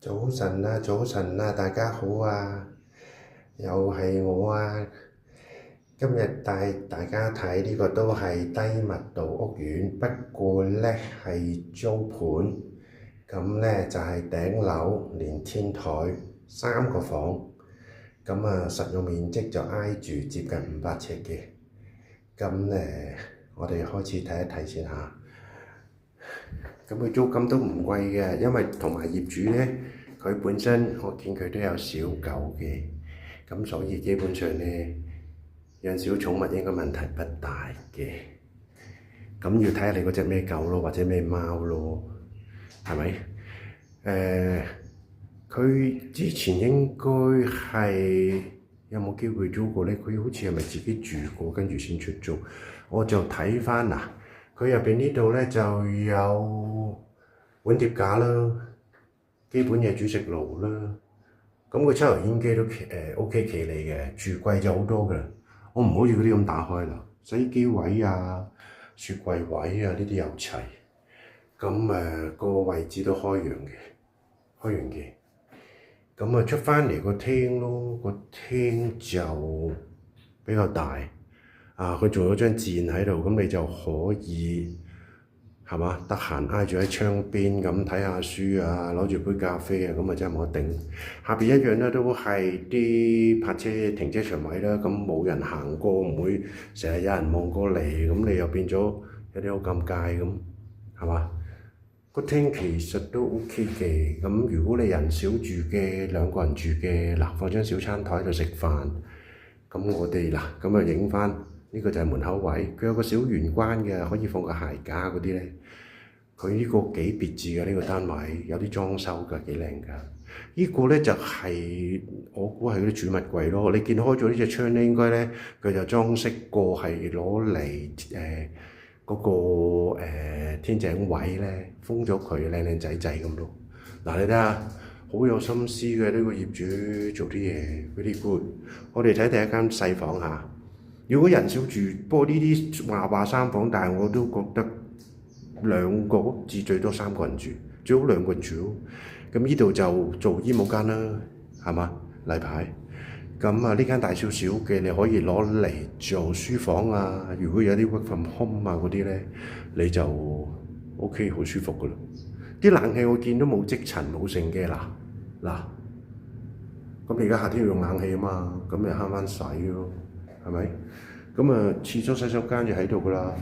早晨啊，早晨啊，大家好啊，又係我啊。今日帶大家睇呢個都係低密度屋苑，不過呢係租盤，咁呢就係頂樓連天台3個房，咁實用面積就挨住接近500尺嘅。咁呢，我哋開始睇一睇先嚇。咁佢租金都唔貴嘅，因為同埋業主呢，佢本身我見佢都有小狗嘅，咁所以基本上呢，養小寵物應該問題不大嘅。咁要睇下你嗰隻咩狗咯，或者咩貓咯，係咪？佢之前應該係有冇機會租過呢？佢好似係咪自己住過跟住先出租？我就睇翻嗱。佢入邊呢度呢就有碗碟架啦，基本嘢煮食爐啦，咁佢抽油煙機都OK 企理嘅，住貴就好多㗎。我唔好似嗰啲咁打開啦，洗衣機位啊、雪櫃位啊呢啲有齊，咁個位置都開揚嘅，咁出翻嚟個廳咯，個廳就比較大。佢仲有張墊喺度，咁你就可以係嘛？得閒挨住喺窗邊咁睇下書啊，攞住杯咖啡啊，咁真係冇得頂。下邊一樣咧都係啲泊車停車場位啦，咁冇人行過，唔會成日有人望過嚟，咁你又變咗有啲好尷尬咁，係嘛？個廳其實都 OK 嘅，咁如果你人少住嘅，2個人住嘅，嗱放張小餐台喺度食飯，咁我哋嗱咁影翻。呢個就係門口位，佢有個小玄關嘅，可以放個鞋架嗰啲咧。佢呢個幾別緻嘅呢個單位，有啲裝修㗎，幾靚㗎。呢個咧就係我估係嗰啲儲物櫃咯。你見開咗呢隻窗咧，應該咧佢就裝飾過係攞嚟嗰個天井位咧封咗佢，靚靚仔仔咁咯。嗱，你睇下，好有心思嘅呢個業主做啲嘢，very good。我哋睇第一間細房嚇。如果人少住，不過呢啲話3房，但係我都覺得2個至最多3個人住，最好2個人住咯。咁呢度就做衣帽間啦，係嘛？例牌。咁呢間大少少嘅，你可以攞嚟做書房啊。如果有啲 work from home 啊嗰啲咧，你就 OK 好舒服噶啦。啲冷氣我見都冇積塵冇剩嘅，嗱，咁你而家夏天要用冷氣啊嘛，咁咪慳翻使咯。係咪？咁廁所洗手間就喺度㗎啦。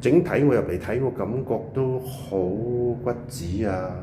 整體我入嚟睇，我感覺都好骨子啊，